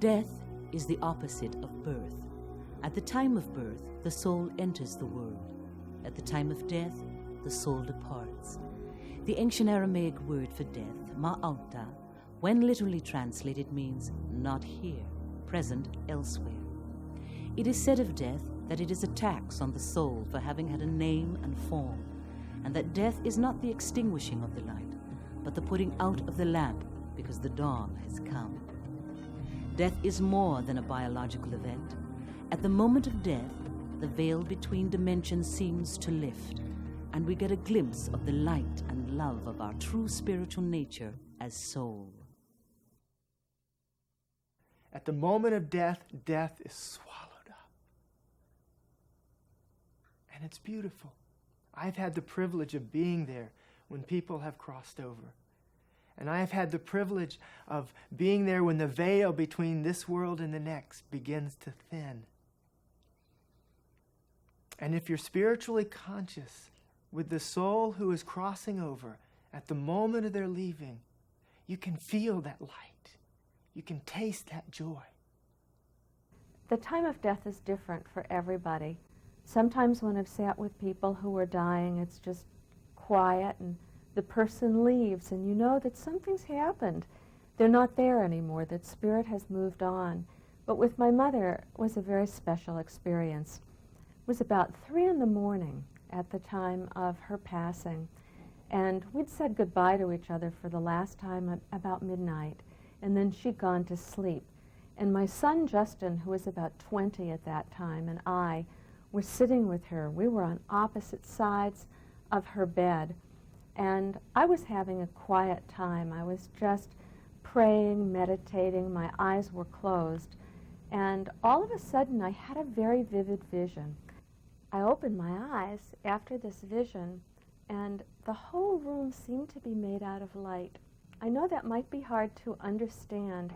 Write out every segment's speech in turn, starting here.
Death is the opposite of birth. At the time of birth, the soul enters the world. At the time of death, the soul departs. The ancient Aramaic word for death, ma'auta, when literally translated means not here, present elsewhere. It is said of death that it is a tax on the soul for having had a name and form, and that death is not the extinguishing of the light, but the putting out of the lamp because the dawn has come. Death is more than a biological event. At the moment of death, the veil between dimensions seems to lift, and we get a glimpse of the light and love of our true spiritual nature as soul. At the moment of death, death is swallowed up. And it's beautiful. I've had the privilege of being there when people have crossed over. And I have had the privilege of being there when the veil between this world and the next begins to thin. And if you're spiritually conscious with the soul who is crossing over at the moment of their leaving, you can feel that light. You can taste that joy. The time of death is different for everybody. Sometimes when I've sat with people who are dying, it's just quiet and the person leaves and you know that something's happened. They're not there anymore, that spirit has moved on. But with my mother, it was a very special experience. It was about 3 a.m. at the time of her passing, and we'd said goodbye to each other for the last time at about midnight, and then she'd gone to sleep. And my son Justin, who was about 20 at that time, and I were sitting with her. We were on opposite sides of her bed, and I was having a quiet time. I was just praying, meditating. My eyes were closed, and all of a sudden I had a very vivid vision. I opened my eyes after this vision, and the whole room seemed to be made out of light. I know that might be hard to understand,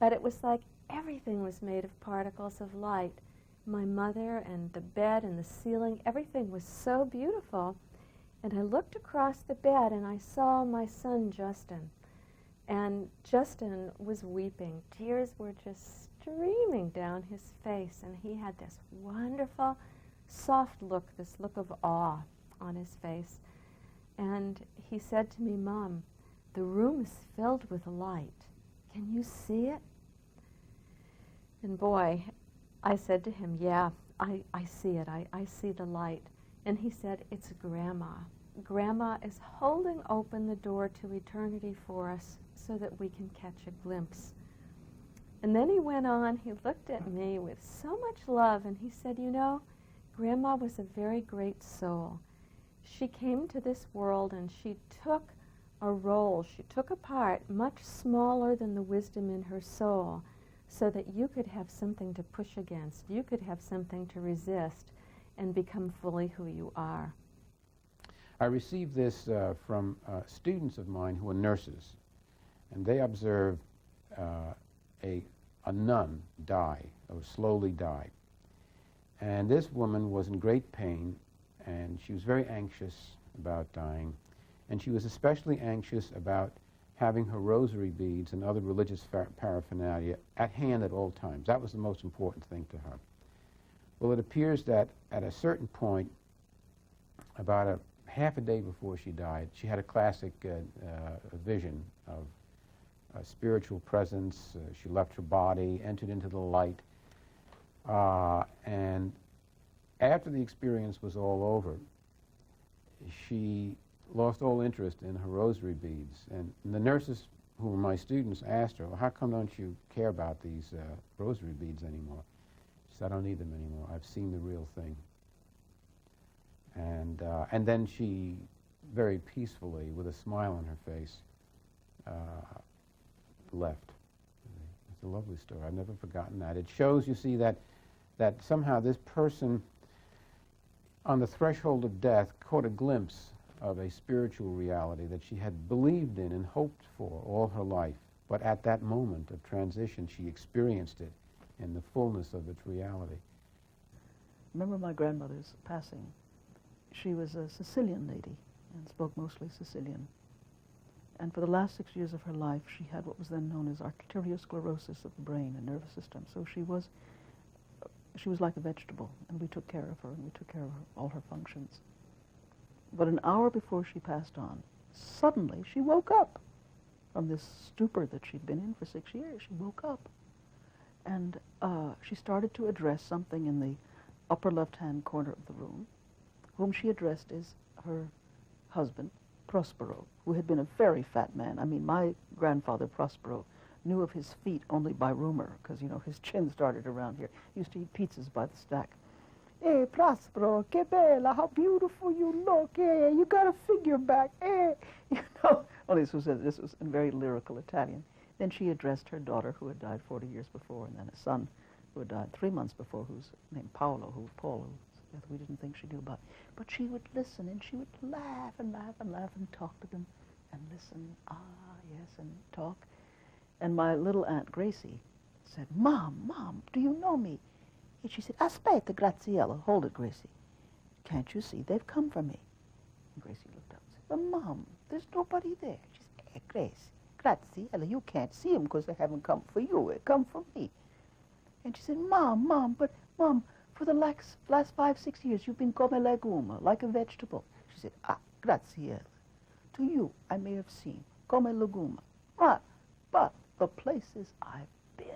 but it was like everything was made of particles of light. My mother and the bed and the ceiling, everything was so beautiful. And I looked across the bed and I saw my son Justin. And Justin was weeping. Tears were just streaming down his face, and he had this wonderful, soft look, this look of awe on his face. And he said to me, "Mom, the room is filled with light. Can you see it?" And boy, I said to him, "Yeah, I see it. I see the light." And he said, "It's Grandma. Grandma is holding open the door to eternity for us so that we can catch a glimpse." And then he went on, he looked at me with so much love, and he said, "You know, Grandma was a very great soul. She came to this world and she took a role, she took a part much smaller than the wisdom in her soul, so that you could have something to push against, you could have something to resist and become fully who you are." I received this from students of mine who are nurses, and they observed a nun die, or slowly die. And this woman was in great pain, and she was very anxious about dying, and she was especially anxious about having her rosary beads and other religious paraphernalia at hand at all times. That was the most important thing to her. Well, it appears that at a certain point, about a half a day before she died, she had a classic vision of a spiritual presence. She left her body, entered into the light, and after the experience was all over, she lost all interest in her rosary beads. And the nurses who were my students asked her, "Well, how come don't you care about these rosary beads anymore?" She said, "I don't need them anymore. I've seen the real thing." And then she, very peacefully, with a smile on her face, left. It's a lovely story. I've never forgotten that. It shows, you see, that somehow this person on the threshold of death caught a glimpse of a spiritual reality that she had believed in and hoped for all her life. But at that moment of transition, she experienced it in the fullness of its reality. Remember my grandmother's passing. She was a Sicilian lady and spoke mostly Sicilian. And for the last 6 years of her life, she had what was then known as arteriosclerosis of the brain and nervous system. So she was like a vegetable, and we took care of her, and we took care of all her functions. But an hour before she passed on, suddenly she woke up from this stupor that she'd been in for 6 years. She woke up, and she started to address something in the upper left-hand corner of the room, whom she addressed as her husband, Prospero, who had been a very fat man. I mean, my grandfather, Prospero, knew of his feet only by rumor, because, you know, his chin started around here. He used to eat pizzas by the stack. Hey, Prospero, que bella, how beautiful you look. Hey, you got a figure back. Hey, you know. Well, this was in very lyrical Italian. Then she addressed her daughter, who had died 40 years before, and then a son who had died 3 months before, who's named Paul, who we didn't think she knew about. But she would listen, and she would laugh and laugh and laugh and talk to them and listen, yes, and talk. And my little Aunt Gracie said, Mom, do you know me? And she said, Aspetta, Graziella. Hold it, Gracie. Can't you see? They've come for me. And Gracie looked up and said, but Mom, there's nobody there. She said, hey, Gracie, Graziella, you can't see them because they haven't come for you. They come for me. And she said, Mom, for the last 5-6 years, you've been come legume, like a vegetable. She said, Graziella, to you I may have seen, come legume. But the places I've been,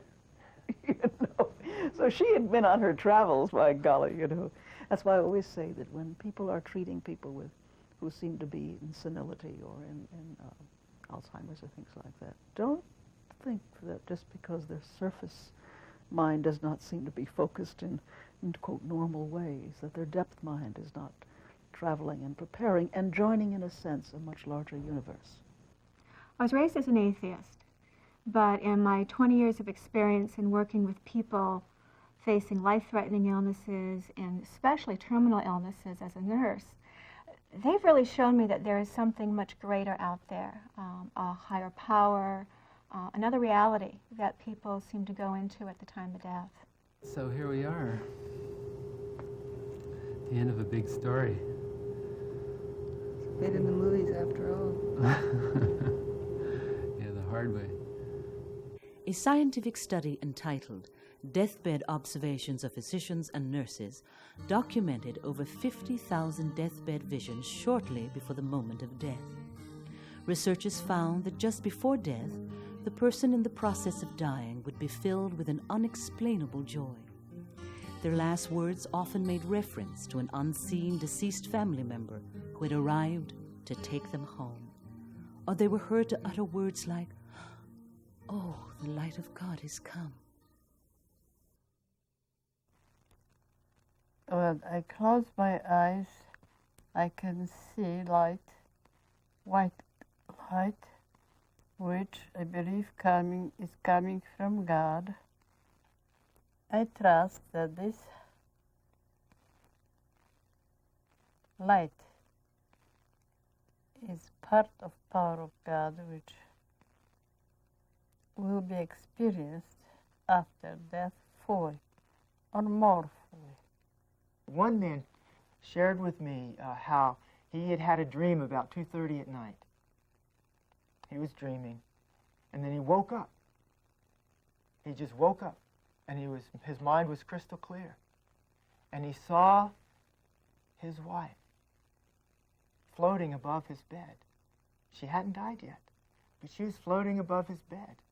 you know. So she had been on her travels, by golly, you know. That's why I always say that when people are treating people who seem to be in senility or in Alzheimer's or things like that, don't think that just because their surface mind does not seem to be focused in quote, normal ways, that their depth mind is not traveling and preparing and joining, in a sense, a much larger universe. I was raised as an atheist, but in my 20 years of experience in working with people facing life-threatening illnesses, and especially terminal illnesses as a nurse, they've really shown me that there is something much greater out there, a higher power, another reality that people seem to go into at the time of death. So here we are, the end of a big story. Made in the movies after all. Yeah, the hard way. A scientific study entitled Deathbed Observations of Physicians and Nurses documented over 50,000 deathbed visions shortly before the moment of death. Researchers found that just before death, the person in the process of dying would be filled with an unexplainable joy. Their last words often made reference to an unseen deceased family member who had arrived to take them home. Or they were heard to utter words like, "Oh, the light of God is come." When I close my eyes, I can see light, white light, which I believe is coming from God. I trust that this light is part of power of God, which will be experienced after death fully or more fully. One man shared with me how he had had a dream about 2:30 at night. He was dreaming, and then he woke up. He just woke up, and his mind was crystal clear. And he saw his wife floating above his bed. She hadn't died yet, but she was floating above his bed.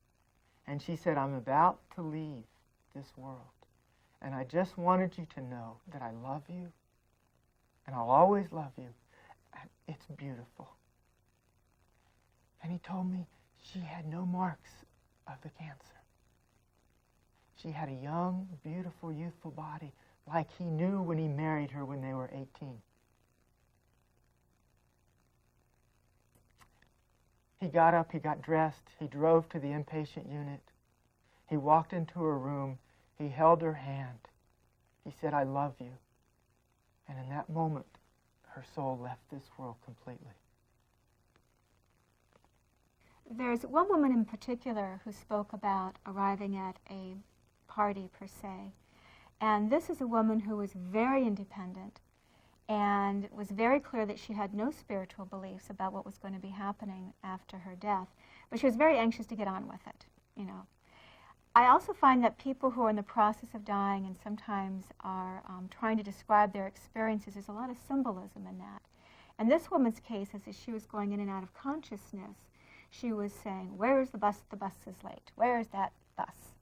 And she said, "I'm about to leave this world, and I just wanted you to know that I love you, and I'll always love you, and it's beautiful." And he told me she had no marks of the cancer. She had a young, beautiful, youthful body like he knew when he married her when they were 18. He got up, he got dressed, he drove to the inpatient unit. He walked into her room, he held her hand. He said, "I love you." And in that moment, her soul left this world completely. There's one woman in particular who spoke about arriving at a party per se. And this is a woman who was very independent and it was very clear that she had no spiritual beliefs about what was going to be happening after her death. But she was very anxious to get on with it, you know. I also find that people who are in the process of dying and sometimes are trying to describe their experiences, there's a lot of symbolism in that. In this woman's case, as she was going in and out of consciousness, she was saying, "Where's the bus? The bus is late. Where's that bus?"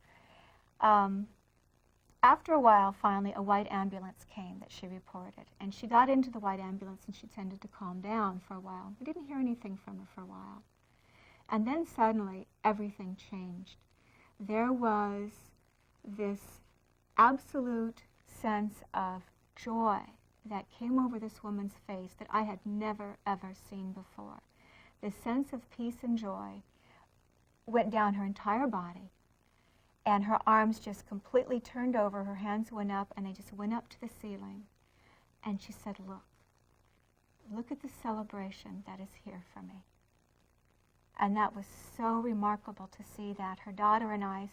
After a while, finally, a white ambulance came that she reported. And she got into the white ambulance and she tended to calm down for a while. We didn't hear anything from her for a while. And then suddenly, everything changed. There was this absolute sense of joy that came over this woman's face that I had never, ever seen before. This sense of peace and joy went down her entire body, and her arms just completely turned over, her hands went up, and they just went up to the ceiling. And she said, look at the celebration that is here for me. And that was so remarkable to see that. Her daughter and I,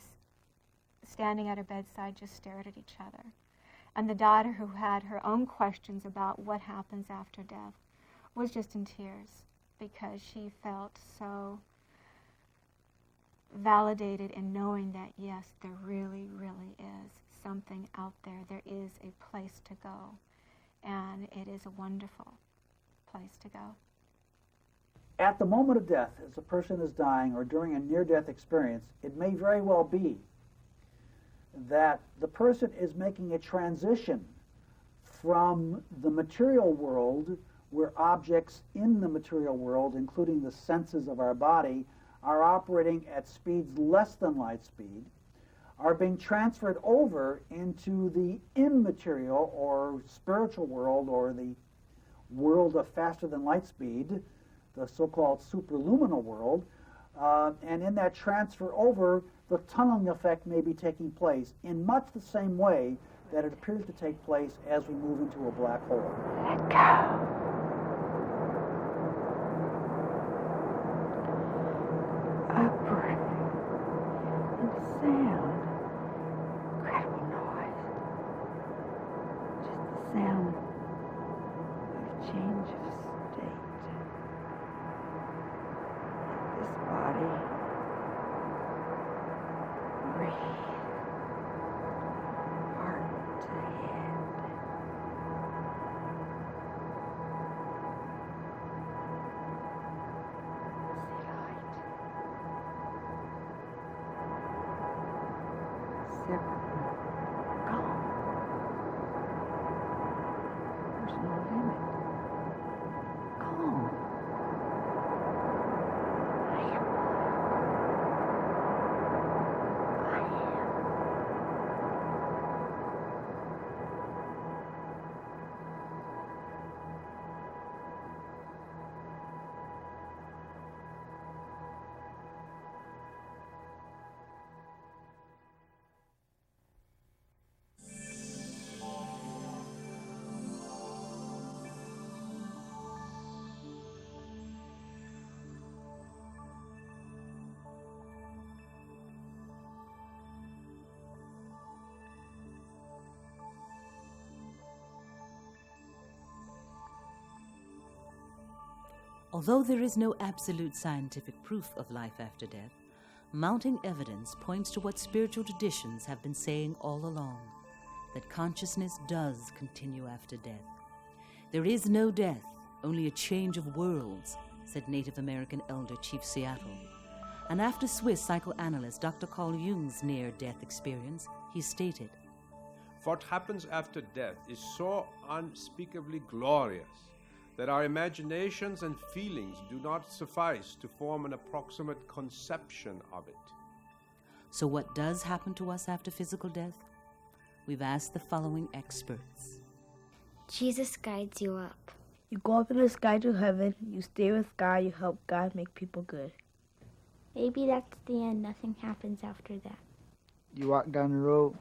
standing at her bedside, just stared at each other. And the daughter, who had her own questions about what happens after death, was just in tears because she felt so validated in knowing that, yes, there really, really is something out there. There is a place to go, and it is a wonderful place to go. At the moment of death, as a person is dying or during a near-death experience, it may very well be that the person is making a transition from the material world, where objects in the material world, including the senses of our body, are operating at speeds less than light speed, are being transferred over into the immaterial or spiritual world, or the world of faster than light speed, the so-called superluminal world, and in that transfer over, the tunneling effect may be taking place in much the same way that it appears to take place as we move into a black hole. Let go. Upward. And sound. Incredible noise. Just the sound of change of state. This body. Breathe. Heart to head. See light. Separate. Calm. There's no limit. Calm. I am. I am. Although there is no absolute scientific proof of life after death, mounting evidence points to what spiritual traditions have been saying all along, that consciousness does continue after death. There is no death, only a change of worlds, said Native American elder Chief Seattle. And after Swiss psychoanalyst Dr. Carl Jung's near-death experience, he stated, "What happens after death is so unspeakably glorious that our imaginations and feelings do not suffice to form an approximate conception of it." So what does happen to us after physical death? We've asked the following experts. Jesus guides you up. You go up in the sky to heaven, you stay with God, you help God make people good. Maybe that's the end. Nothing happens after that. You walk down the road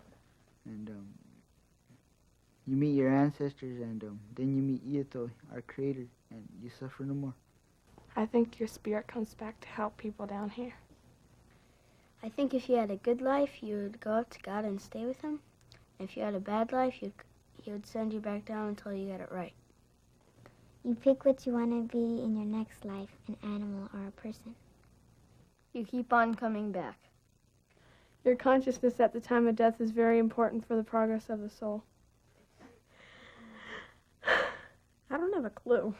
and you meet your ancestors, and then you meet Ieto, our creator, and you suffer no more. I think your spirit comes back to help people down here. I think if you had a good life, you would go up to God and stay with him. If you had a bad life, he would send you back down until you get it right. You pick what you want to be in your next life, an animal or a person. You keep on coming back. Your consciousness at the time of death is very important for the progress of the soul. I don't have a clue.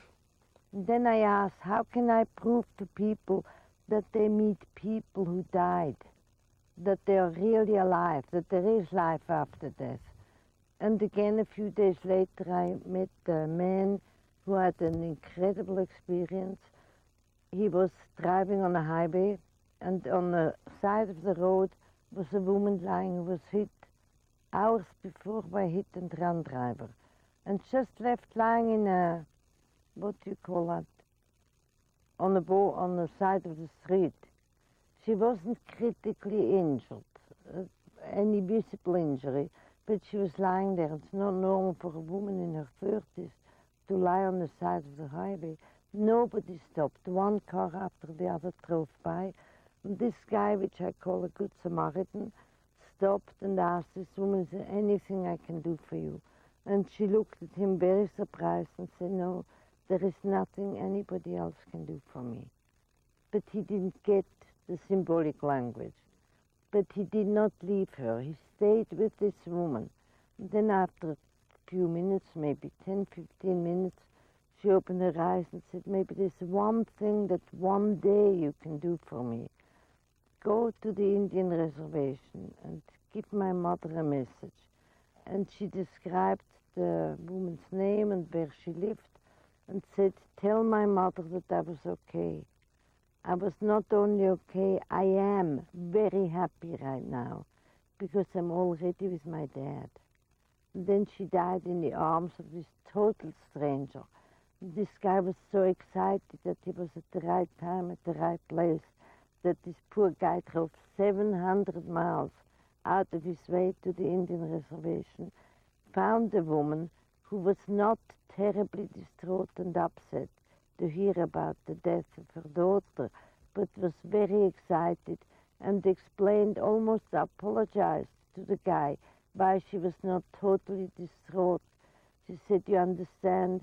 Then I asked, how can I prove to people that they meet people who died, that they are really alive, that there is life after death? And again, a few days later, I met a man who had an incredible experience. He was driving on a highway, and on the side of the road was a woman lying who was hit hours before by a hit-and-run driver, and just left lying in a, what do you call that, on the side of the street. She wasn't critically injured, any visible injury, but she was lying there. It's not normal for a woman in her 30s to lie on the side of the highway. Nobody stopped. One car after the other drove by. And this guy, which I call a good Samaritan, stopped and asked this woman, is there anything I can do for you? And she looked at him very surprised and said, no, there is nothing anybody else can do for me. But he didn't get the symbolic language. But he did not leave her. He stayed with this woman. And then after a few minutes, maybe 10, 15 minutes, she opened her eyes and said, maybe there's one thing that one day you can do for me. Go to the Indian reservation and give my mother a message. And she described the woman's name and where she lived and said, tell my mother that I was okay. I was not only okay, I am very happy right now because I'm already with my dad. And then she died in the arms of this total stranger. This guy was so excited that he was at the right time, at the right place, that this poor guy drove 700 miles out of his way to the Indian reservation, found a woman who was not terribly distraught and upset to hear about the death of her daughter, but was very excited and explained, almost apologized to the guy why she was not totally distraught. She said, you understand,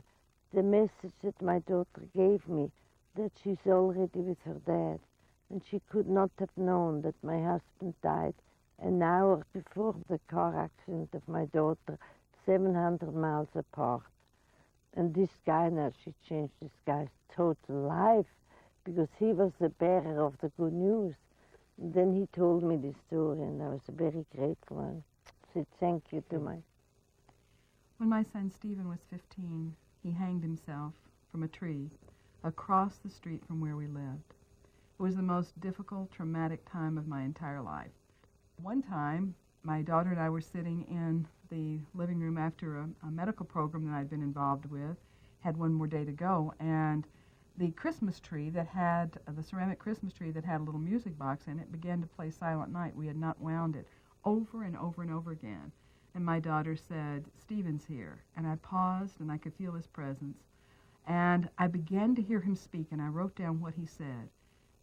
the message that my daughter gave me, that she's already with her dad, and she could not have known that my husband died an hour before the car accident of my daughter, 700 miles apart. And this guy, now she changed this guy's total life because he was the bearer of the good news. And then he told me this story, and I was very grateful and said thank you to my... When my son Stephen was 15, he hanged himself from a tree across the street from where we lived. It was the most difficult, traumatic time of my entire life. One time, my daughter and I were sitting in the living room after a medical program that I'd been involved with, had one more day to go, and the Christmas tree that had, the ceramic Christmas tree that had a little music box in it began to play Silent Night. We had not wound it over and over and over again. And my daughter said, Stephen's here. And I paused and I could feel his presence. And I began to hear him speak, and I wrote down what he said.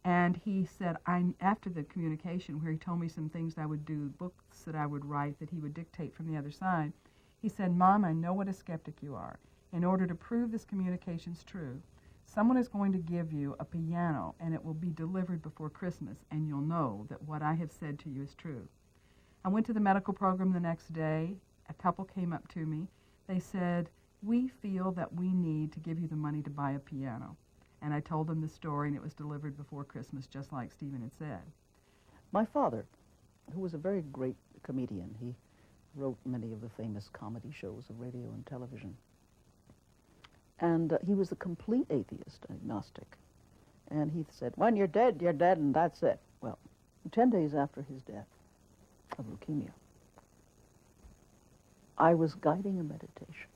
And he said, after the communication where he told me some things I would do, books that I would write that he would dictate from the other side, he said, Mom, I know what a skeptic you are. In order to prove this communication's true, someone is going to give you a piano, and it will be delivered before Christmas, and you'll know that what I have said to you is true. I went to the medical program the next day. A couple came up to me. They said, we feel that we need to give you the money to buy a piano. And I told them the story, and it was delivered before Christmas, just like Stephen had said. My father, who was a very great comedian, he wrote many of the famous comedy shows of radio and television. And he was a complete atheist, agnostic. And he said, when you're dead, and that's it. Well, 10 days after his death of leukemia, I was guiding a meditation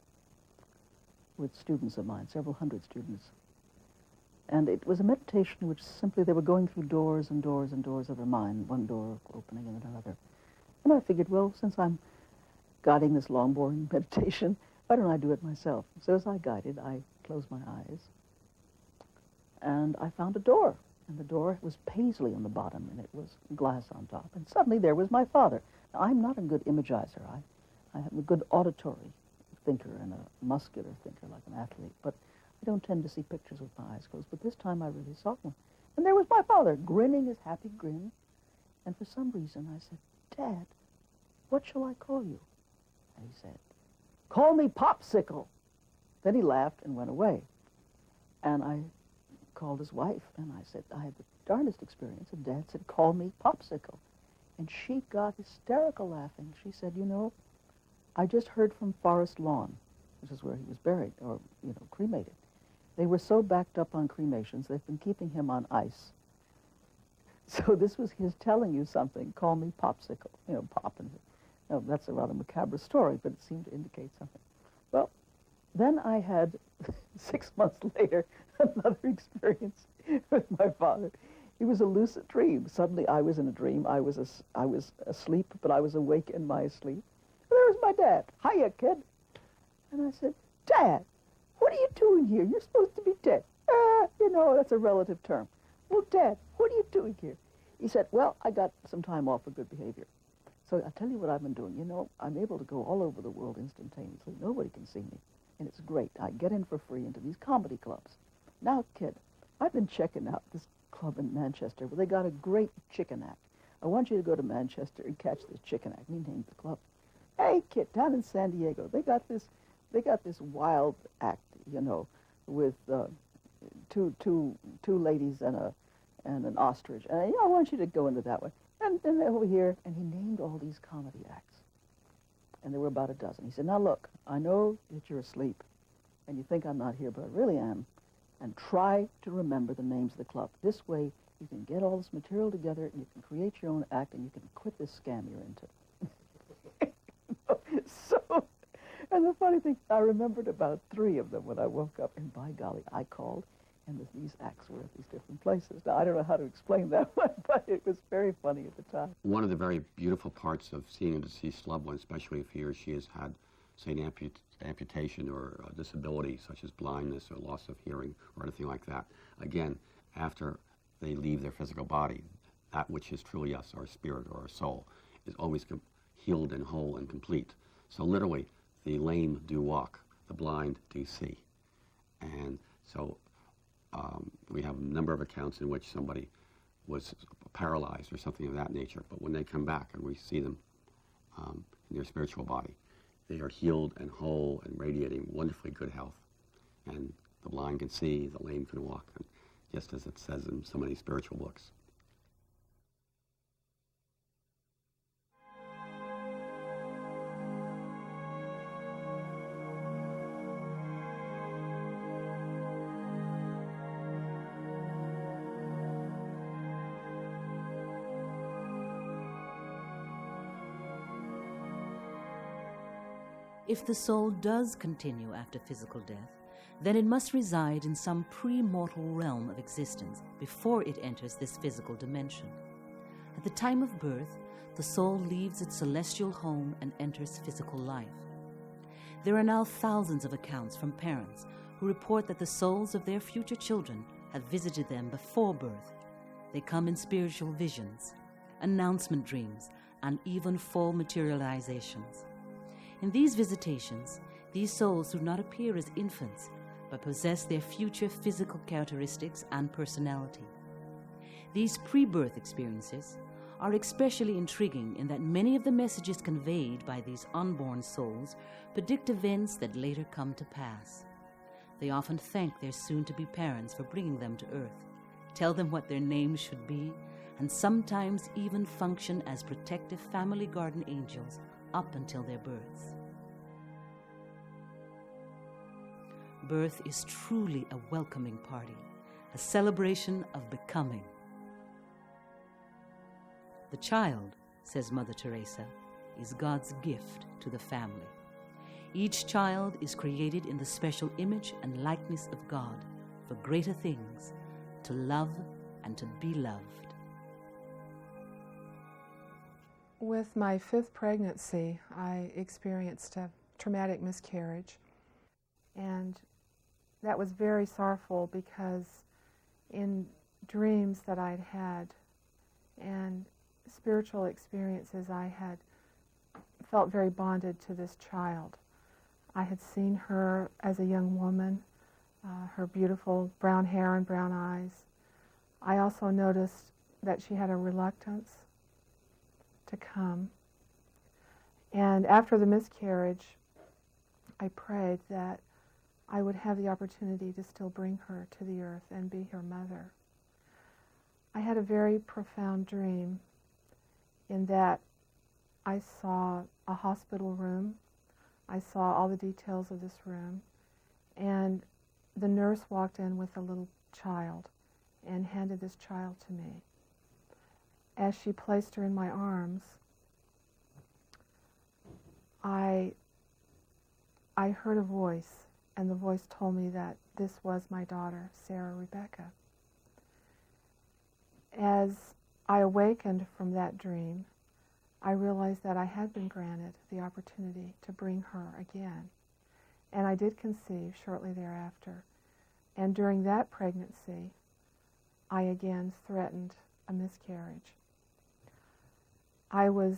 with students of mine, several hundred students. And it was a meditation in which simply they were going through doors and doors and doors of their mind, one door opening and then another. And I figured, well, since I'm guiding this long, boring meditation, why don't I do it myself? So as I guided, I closed my eyes, and I found a door. And the door was paisley on the bottom, and it was glass on top. And suddenly there was my father. Now, I'm not a good imagizer. I am a good auditory thinker and a muscular thinker like an athlete. But I don't tend to see pictures with my eyes closed, but this time I really saw one. And there was my father, grinning his happy grin. And for some reason I said, Dad, what shall I call you? And he said, call me Popsicle. Then he laughed and went away. And I called his wife, and I said, I had the darndest experience. And Dad said, call me Popsicle. And she got hysterical laughing. She said, you know, I just heard from Forest Lawn, which is where he was buried, or, cremated. They were so backed up on cremations, they've been keeping him on ice. So this was his telling you something, call me Popsicle, pop. And that's a rather macabre story, but it seemed to indicate something. Well, then I had, 6 months later, another experience with my father. It was a lucid dream. Suddenly I was in a dream. I was asleep, but I was awake in my sleep. And there was my dad. Hiya, kid. And I said, Dad, what are you doing here? You're supposed to be dead. That's a relative term. Well, Dad, what are you doing here? He said, well, I got some time off for good behavior. So I'll tell you what I've been doing. I'm able to go all over the world instantaneously. Nobody can see me. And it's great. I get in for free into these comedy clubs. Now, kid, I've been checking out this club in Manchester where they got a great chicken act. I want you to go to Manchester and catch this chicken act. He named the club. Hey, kid, down in San Diego, they got this wild act, with two ladies and an ostrich. And I want you to go into that one. And then over here, and he named all these comedy acts. And there were about a dozen. He said, now look, I know that you're asleep, and you think I'm not here, but I really am. And try to remember the names of the club. This way, you can get all this material together, and you can create your own act, and you can quit this scam you're into. So, and the funny thing, I remembered about 3 of them when I woke up, and by golly, I called, and these acts were at these different places. Now, I don't know how to explain that one, but it was very funny at the time. One of the very beautiful parts of seeing a deceased loved one, especially if he or she has had, say, an amputation or a disability, such as blindness or loss of hearing or anything like that, again, after they leave their physical body, that which is truly us, our spirit or our soul, is always healed and whole and complete. So literally, the lame do walk, the blind do see. And so we have a number of accounts in which somebody was paralyzed or something of that nature, but when they come back and we see them in their spiritual body, they are healed and whole and radiating wonderfully good health. And the blind can see, the lame can walk, just as it says in so many spiritual books. If the soul does continue after physical death, then it must reside in some pre-mortal realm of existence before it enters this physical dimension. At the time of birth, the soul leaves its celestial home and enters physical life. There are now thousands of accounts from parents who report that the souls of their future children have visited them before birth. They come in spiritual visions, announcement dreams, and even full materializations. In these visitations, these souls do not appear as infants, but possess their future physical characteristics and personality. These pre-birth experiences are especially intriguing in that many of the messages conveyed by these unborn souls predict events that later come to pass. They often thank their soon-to-be parents for bringing them to earth, tell them what their names should be, and sometimes even function as protective family garden angels up until their births. Birth is truly a welcoming party, a celebration of becoming. The child, says Mother Teresa, is God's gift to the family. Each child is created in the special image and likeness of God for greater things, to love and to be loved. With my 5th pregnancy, I experienced a traumatic miscarriage, and that was very sorrowful because in dreams that I'd had and spiritual experiences, I had felt very bonded to this child. I had seen her as a young woman. her beautiful brown hair and brown eyes. I also noticed that she had a reluctance to come. And after the miscarriage, I prayed that I would have the opportunity to still bring her to the earth and be her mother. I had a very profound dream in that I saw a hospital room. I saw all the details of this room, and the nurse walked in with a little child and handed this child to me. As she placed her in my arms, I heard a voice, and the voice told me that this was my daughter, Sarah Rebecca. As I awakened from that dream, I realized that I had been granted the opportunity to bring her again. And I did conceive shortly thereafter. And during that pregnancy, I again threatened a miscarriage. I was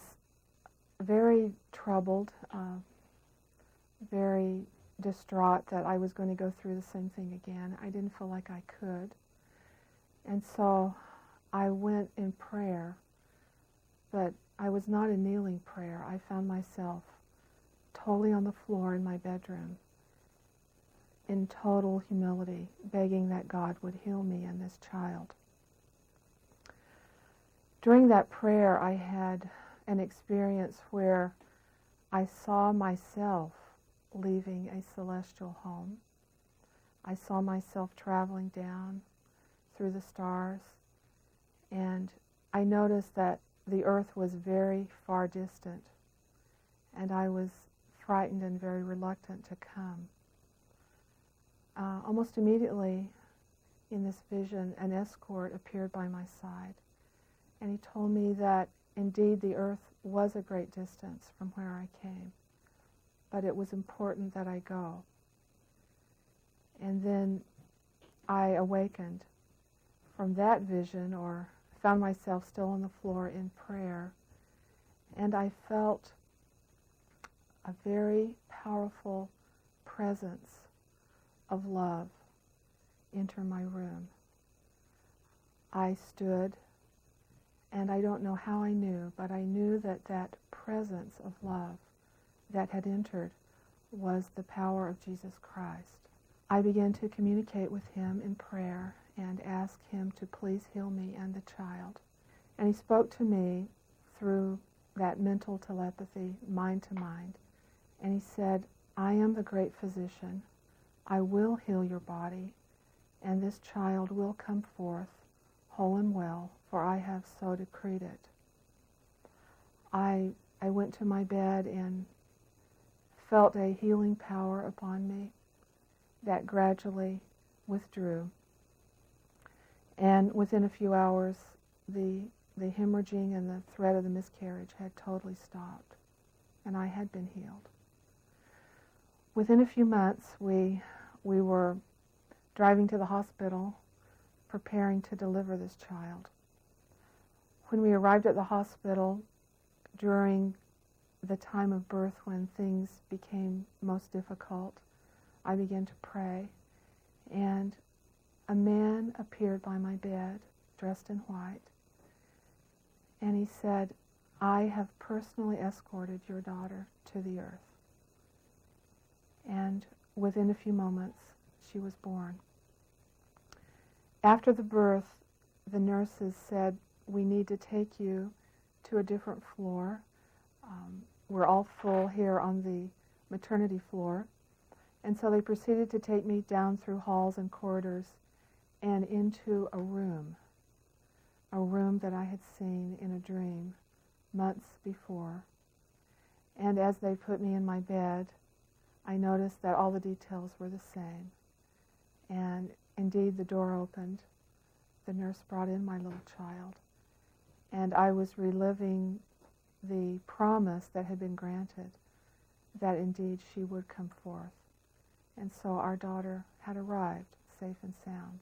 very troubled, very distraught that I was going to go through the same thing again. I didn't feel like I could. And so I went in prayer, but I was not a kneeling prayer. I found myself totally on the floor in my bedroom, in total humility, begging that God would heal me and this child. During that prayer, I had an experience where I saw myself leaving a celestial home. I saw myself traveling down through the stars, and I noticed that the earth was very far distant, and I was frightened and very reluctant to come. Almost immediately in this vision, an escort appeared by my side, and he told me that indeed the earth was a great distance from where I came, but it was important that I go. And then I awakened from that vision, or found myself still on the floor in prayer, and I felt a very powerful presence of love enter my room. I stood, and I don't know how I knew, but I knew that that presence of love that had entered was the power of Jesus Christ. I began to communicate with him in prayer and ask him to please heal me and the child. And he spoke to me through that mental telepathy, mind to mind. And he said, I am the great physician. I will heal your body, and this child will come forth whole and well, for I have so decreed it. I went to my bed and felt a healing power upon me that gradually withdrew. And within a few hours, the hemorrhaging and the threat of the miscarriage had totally stopped, and I had been healed. Within a few months, we were driving to the hospital, preparing to deliver this child. When we arrived at the hospital, during the time of birth when things became most difficult, I began to pray, and a man appeared by my bed, dressed in white, and he said, I have personally escorted your daughter to the earth. And within a few moments, she was born. After the birth, the nurses said, we need to take you to a different floor. We're all full here on the maternity floor. And so they proceeded to take me down through halls and corridors and into a room that I had seen in a dream months before. And as they put me in my bed, I noticed that all the details were the same. And indeed, the door opened. The nurse brought in my little child. And I was reliving the promise that had been granted, that indeed she would come forth. And so our daughter had arrived, safe and sound.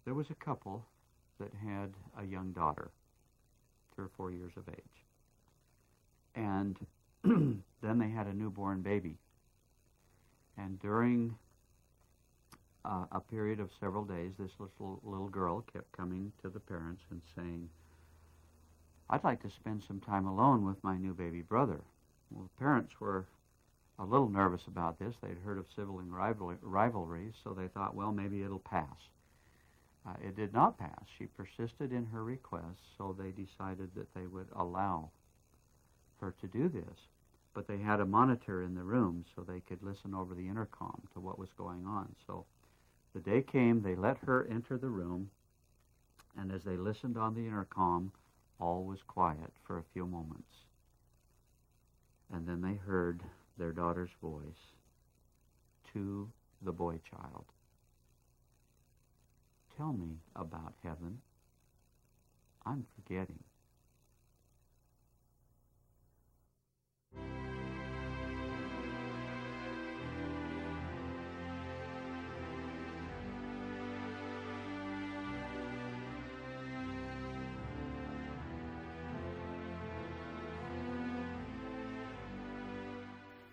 There was a couple that had a young daughter, 3 or 4 years of age. And then they had a newborn baby. And during a period of several days, this little girl kept coming to the parents and saying, "I'd like to spend some time alone with my new baby brother." Well, the parents were a little nervous about this. They'd heard of sibling rivalries, so they thought, well, maybe it'll pass. It did not pass. She persisted in her request, so they decided that they would allow her to do this. But they had a monitor in the room so they could listen over the intercom to what was going on. So the day came, they let her enter the room, and as they listened on the intercom, all was quiet for a few moments. And then they heard their daughter's voice to the boy child. "Tell me about heaven. I'm forgetting."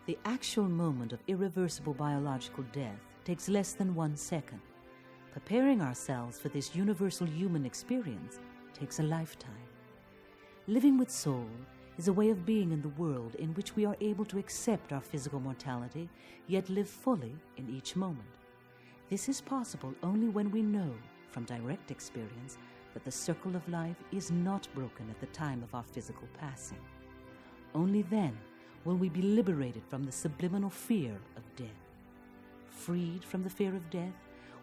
The actual moment of irreversible biological death takes less than 1 second. Preparing ourselves for this universal human experience takes a lifetime. Living with soul is a way of being in the world in which we are able to accept our physical mortality, yet live fully in each moment. This is possible only when we know, from direct experience, that the circle of life is not broken at the time of our physical passing. Only then will we be liberated from the subliminal fear of death. Freed from the fear of death,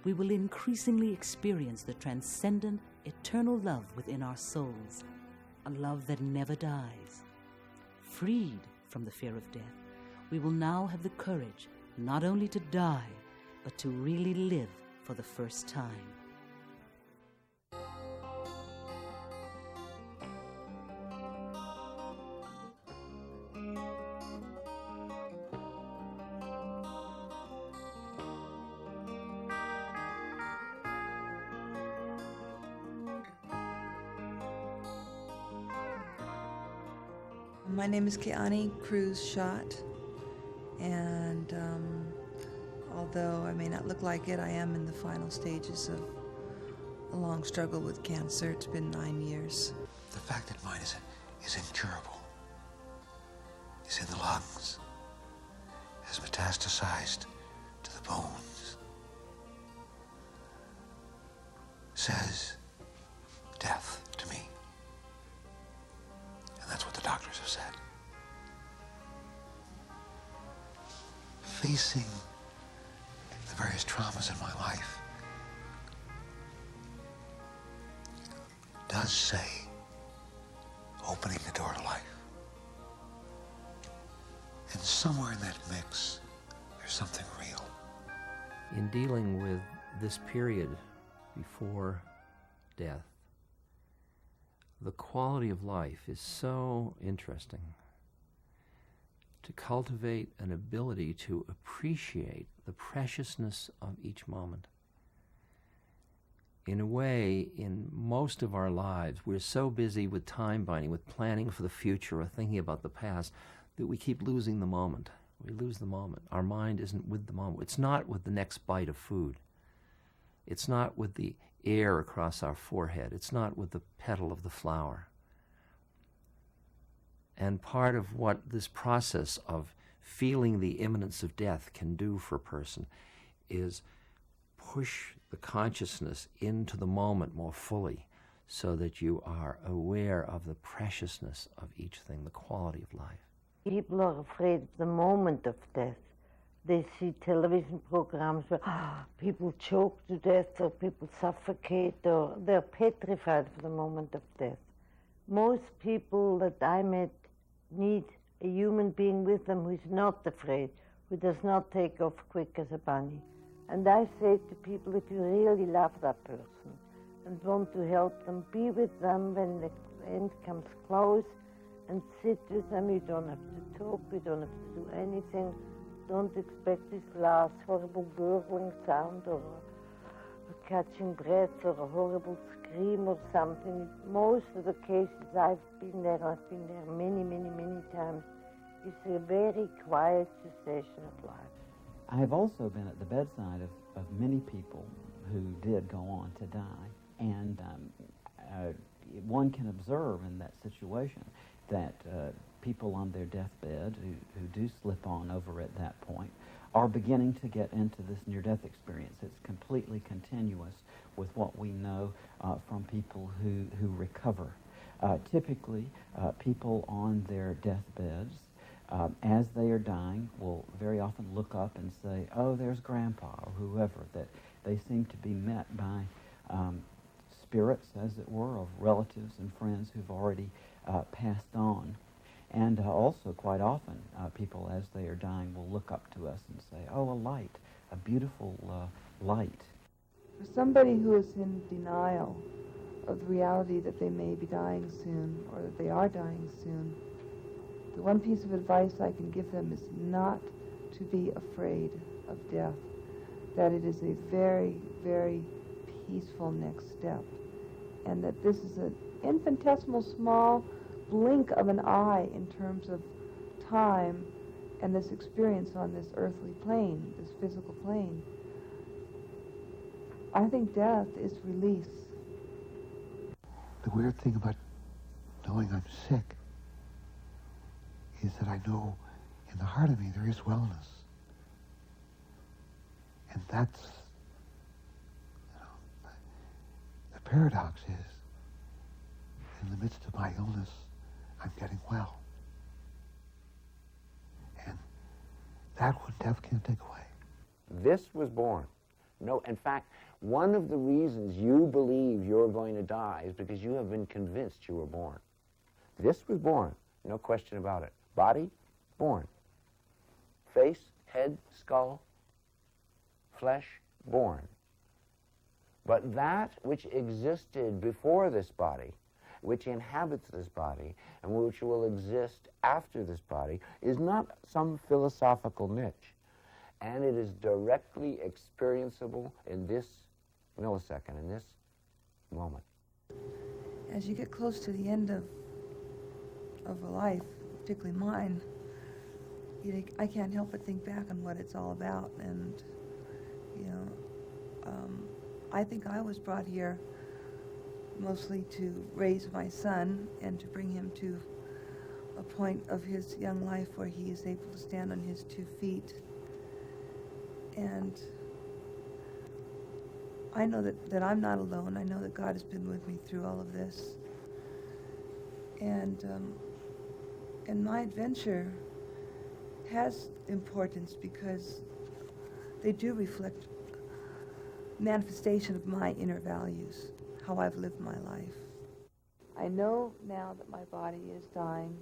we will increasingly experience the transcendent, eternal love within our souls, a love that never dies. Freed from the fear of death, we will now have the courage not only to die, but to really live for the first time. My name is Keani Cruz Schott, and although I may not look like it, I am in the final stages of a long struggle with cancer. It's been 9 years. The fact that mine is incurable, is in the lungs, has metastasized to the bones, says death to me. And that's what the doctors have said. Facing the various traumas in my life does say opening the door to life. And somewhere in that mix, there's something real. In dealing with this period before death, the quality of life is so interesting. To cultivate an ability to appreciate the preciousness of each moment. In a way, in most of our lives, we're so busy with time binding, with planning for the future or thinking about the past, that we keep losing the moment. We lose the moment. Our mind isn't with the moment. It's not with the next bite of food. It's not with the air across our forehead. It's not with the petal of the flower. And part of what this process of feeling the imminence of death can do for a person is push the consciousness into the moment more fully so that you are aware of the preciousness of each thing, the quality of life. People are afraid of the moment of death. They see television programs where people choke to death or people suffocate or they're petrified for the moment of death. Most people that I met need a human being with them who is not afraid, who does not take off quick as a bunny. And I say to people, if you really love that person and want to help them, be with them when the end comes close and sit with them. You don't have to talk, you don't have to do anything. Don't expect this last horrible gurgling sound or a catching breath or a horrible scream or something. Most of the cases I've been there many, many, many times, it's a very quiet cessation of life. I have also been at the bedside of many people who did go on to die, and one can observe in that situation that people on their deathbed who do slip on over at that point are beginning to get into this near-death experience. It's completely continuous with what we know from people who recover. Typically, people on their deathbeds, as they are dying, will very often look up and say, "Oh, there's Grandpa," or whoever, that they seem to be met by spirits, as it were, of relatives and friends who've already passed on. And also, quite often, people, as they are dying, will look up to us and say, "Oh, a light, a beautiful light." For somebody who is in denial of the reality that they may be dying soon, or that they are dying soon, the one piece of advice I can give them is not to be afraid of death, that it is a very, very peaceful next step, and that this is an infinitesimal small blink of an eye in terms of time and this experience on this earthly plane, this physical plane. I think death is release. The weird thing about knowing I'm sick is that I know in the heart of me there is wellness. And that's, the paradox is, in the midst of my illness, I'm getting well. And that one death can't take away. This was born. No, in fact, one of the reasons you believe you're going to die is because you have been convinced you were born. This was born, no question about it. Body, born. Face, head, skull, flesh, born. But that which existed before this body, which inhabits this body, and which will exist after this body, is not some philosophical niche. And it is directly experienceable in this millisecond, in this moment. As you get close to the end of a life, particularly mine, I can't help but think back on what it's all about. And, I think I was brought here mostly to raise my son and to bring him to a point of his young life where he is able to stand on his 2 feet. And I know that I'm not alone. I know that God has been with me through all of this. And my adventure has importance because they do reflect manifestation of my inner values, how I've lived my life. I know now that my body is dying,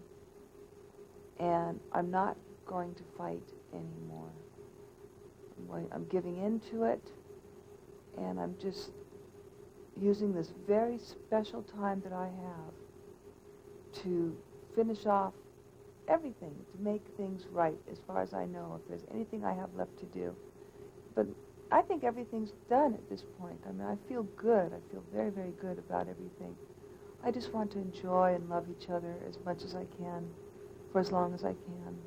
and I'm not going to fight anymore. I'm giving in to it, and I'm just using this very special time that I have to finish off everything, to make things right as far as I know, if there's anything I have left to do. But I think everything's done at this point. I mean, I feel good. I feel very, very good about everything. I just want to enjoy and love each other as much as I can, for as long as I can.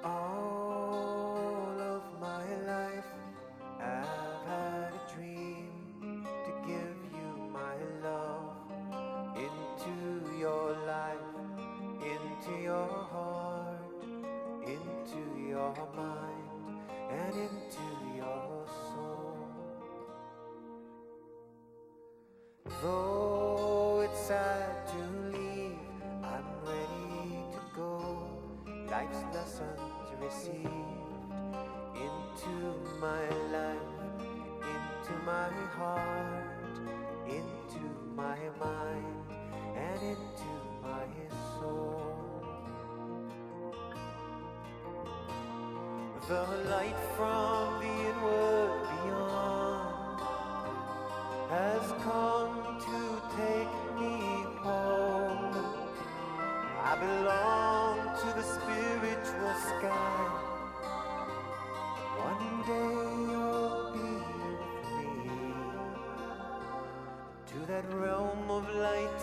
All of my life, I've had a dream to give you my love into your life, into your heart, into your mind, and into your soul. Though it's sad to leave, I'm ready to go. Life's lessons received into my life, into my heart, into my mind, and into my soul. The light from the inward beyond has come to take me home. I belong to the spiritual sky. One day you'll be with me to that realm of light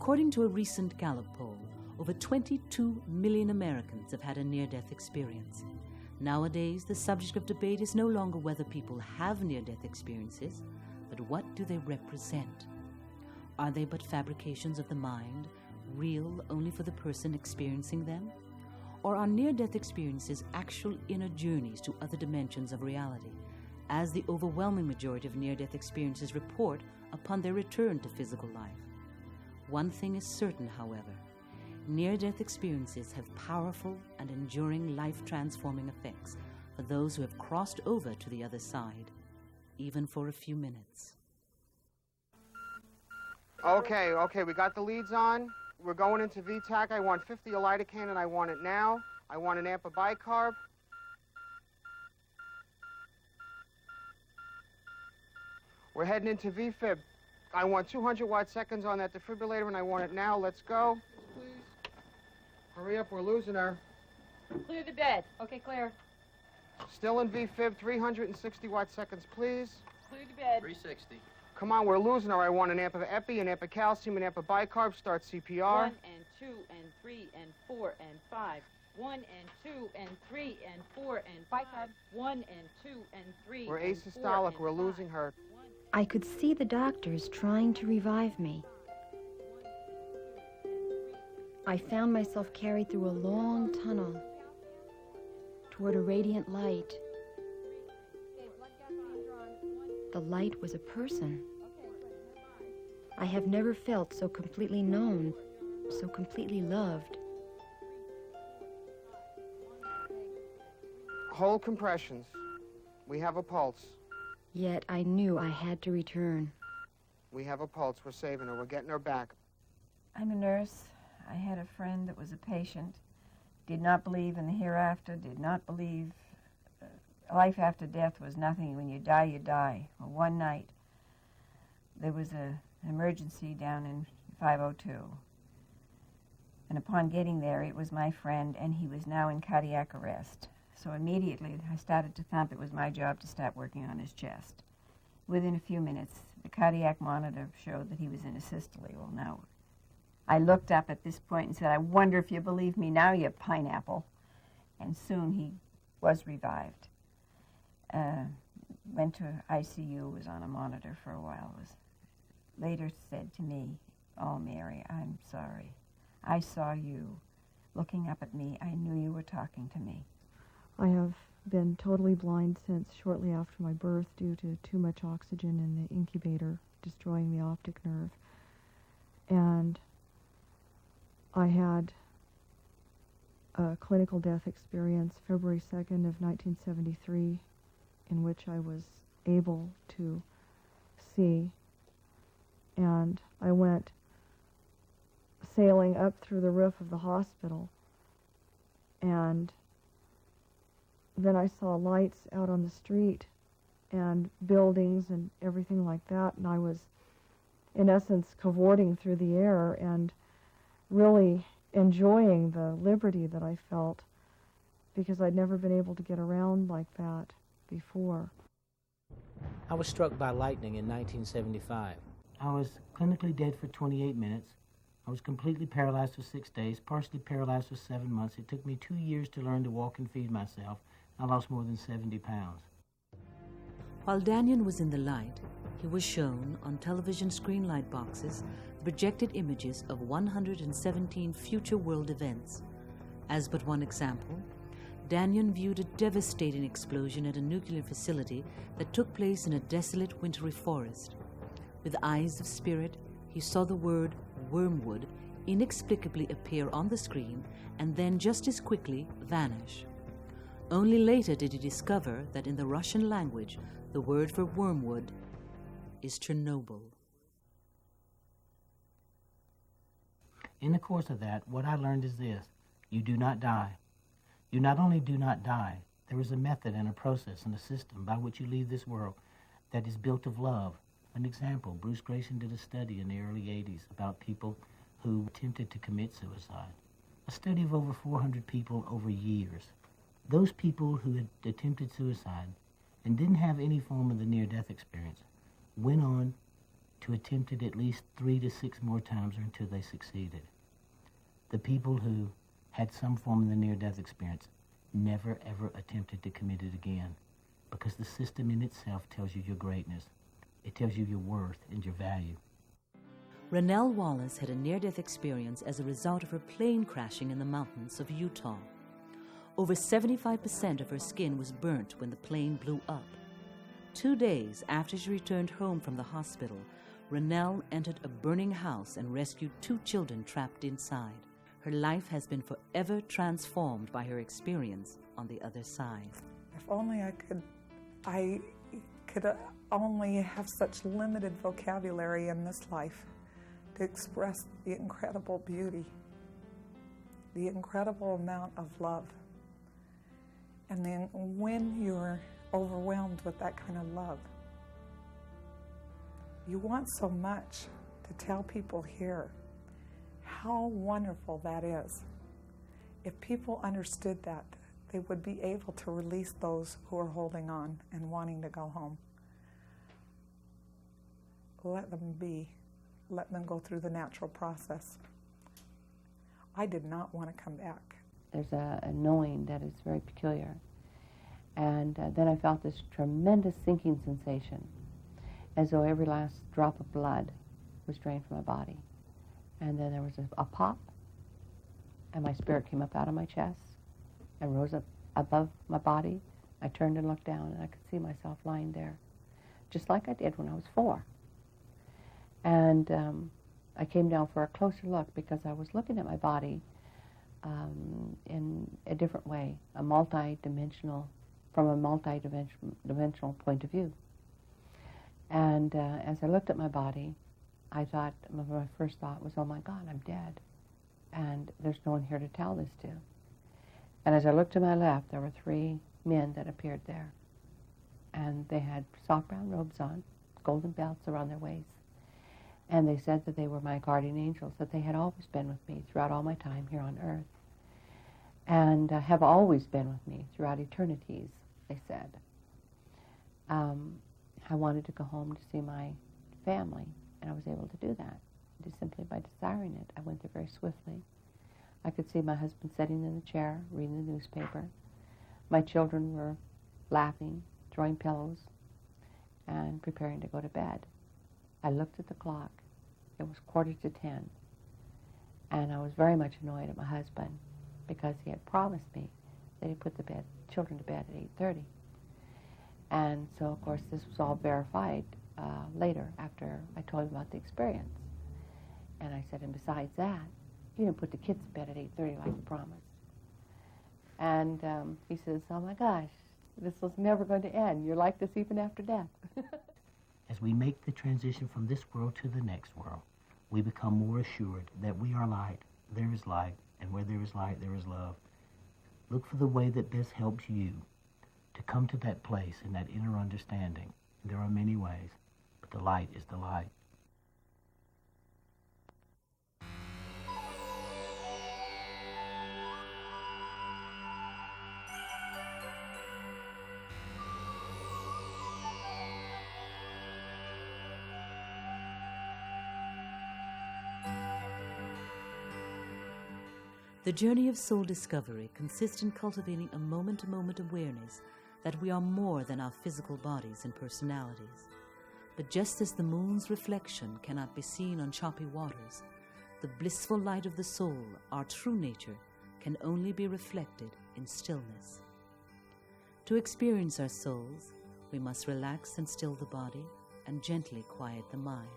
According to a recent Gallup poll, over 22 million Americans have had a near-death experience. Nowadays, the subject of debate is no longer whether people have near-death experiences, but what do they represent? Are they but fabrications of the mind, real only for the person experiencing them? Or are near-death experiences actual inner journeys to other dimensions of reality, as the overwhelming majority of near-death experiences report upon their return to physical life? One thing is certain, however. Near-death experiences have powerful and enduring life-transforming effects for those who have crossed over to the other side, even for a few minutes. Okay, we got the leads on. We're going into VTAC. I want 50 of lidocaine, and I want it now. I want an amp of bicarb. We're heading into VFib. I want 200 watt seconds on that defibrillator, and I want it now. Let's go. Please. Hurry up, we're losing her. Clear the bed. Okay, clear. Still in VFib, 360 watt seconds, please. Clear the bed. 360. Come on, we're losing her. I want an amp of epi, an amp of calcium, an amp of bicarb. Start CPR. 1 and 2 and 3 and 4 and 5. 1 and 2 and 3 and 4 and 5. 1 and 2 and 3. We're asystolic. We're losing her. I could see the doctors trying to revive me. I found myself carried through a long tunnel toward a radiant light. The light was a person. I have never felt so completely known, so completely loved. Hold compressions. We have a pulse. Yet I knew I had to return. We have a pulse. We're saving her. We're getting her back. I'm a nurse. I had a friend that was a patient, did not believe in the hereafter, did not believe life after death was nothing. When you die, you die. Well, one night, there was an emergency down in 502. And upon getting there, it was my friend, and he was now in cardiac arrest. So immediately, I started to thump. It was my job to start working on his chest. Within a few minutes, the cardiac monitor showed that he was in a systole. Well, now, I looked up at this point and said, I wonder if you believe me now, you pineapple. And soon he was revived. Went to ICU, was on a monitor for a while, was later said to me, oh, Mary, I'm sorry. I saw you looking up at me. I knew you were talking to me. I have been totally blind since shortly after my birth due to too much oxygen in the incubator, destroying the optic nerve. And I had a clinical death experience February 2nd of 1973, in which I was able to see. And I went sailing up through the roof of the hospital, and then I saw lights out on the street and buildings and everything like that, and I was, in essence, cavorting through the air and really enjoying the liberty that I felt, because I'd never been able to get around like that before. I was struck by lightning in 1975. I was clinically dead for 28 minutes. I was completely paralyzed for 6 days, partially paralyzed for 7 months. It took me 2 years to learn to walk and feed myself. I lost more than 70 pounds. While Danyan was in the light, he was shown on television screen light boxes the projected images of 117 future world events. As but one example, Danyan viewed a devastating explosion at a nuclear facility that took place in a desolate wintry forest. With eyes of spirit, he saw the word wormwood inexplicably appear on the screen and then just as quickly vanish. Only later did he discover that in the Russian language, the word for wormwood is Chernobyl. In the course of that, what I learned is this: you do not die. You not only do not die, there is a method and a process and a system by which you leave this world that is built of love. An example, Bruce Grayson did a study in the early 80s about people who attempted to commit suicide. A study of over 400 people over years. Those people who had attempted suicide and didn't have any form of the near-death experience went on to attempt it at least 3 to 6 more times or until they succeeded. The people who had some form of the near-death experience never ever attempted to commit it again, because the system in itself tells you your greatness. It tells you your worth and your value. Rennell Wallace had a near-death experience as a result of her plane crashing in the mountains of Utah. Over 75% of her skin was burnt when the plane blew up. 2 days after she returned home from the hospital, Rennell entered a burning house and rescued 2 children trapped inside. Her life has been forever transformed by her experience on the other side. If only I could only have such limited vocabulary in this life to express the incredible beauty, the incredible amount of love. And then when you're overwhelmed with that kind of love, you want so much to tell people here how wonderful that is. If people understood that, they would be able to release those who are holding on and wanting to go home. Let them be. Let them go through the natural process. I did not want to come back. There's a knowing that is very peculiar. And then I felt this tremendous sinking sensation, as though every last drop of blood was drained from my body. And then there was a pop, and my spirit came up out of my chest and rose up above my body. I turned and looked down, and I could see myself lying there, just like I did when I was 4. And I came down for a closer look because I was looking at my body in a different way, from a multi-dimensional point of view. And as I looked at my body, I thought, my first thought was, oh my God, I'm dead. And there's no one here to tell this to. And as I looked to my left, there were 3 men that appeared there. And they had soft brown robes on, golden belts around their waists. And they said that they were my guardian angels, that they had always been with me throughout all my time here on earth. And have always been with me throughout eternities, they said. I wanted to go home to see my family, and I was able to do that. Just simply by desiring it, I went there very swiftly. I could see my husband sitting in the chair, reading the newspaper. My children were laughing, throwing pillows, and preparing to go to bed. I looked at the clock. It was 9:45, and I was very much annoyed at my husband because he had promised me that he'd put the children to bed at 8:30. And so, of course, this was all verified later after I told him about the experience. And I said, and besides that, you didn't put the kids to bed at 8:30 like you promised. And he says, oh my gosh, this was never going to end. You're like this even after death. As we make the transition from this world to the next world, we become more assured that we are light, there is light, and where there is light, there is love. Look for the way that best helps you to come to that place and that inner understanding. There are many ways, but the light is the light. The journey of soul discovery consists in cultivating a moment-to-moment awareness that we are more than our physical bodies and personalities. But just as the moon's reflection cannot be seen on choppy waters, the blissful light of the soul, our true nature, can only be reflected in stillness. To experience our souls, we must relax and still the body and gently quiet the mind.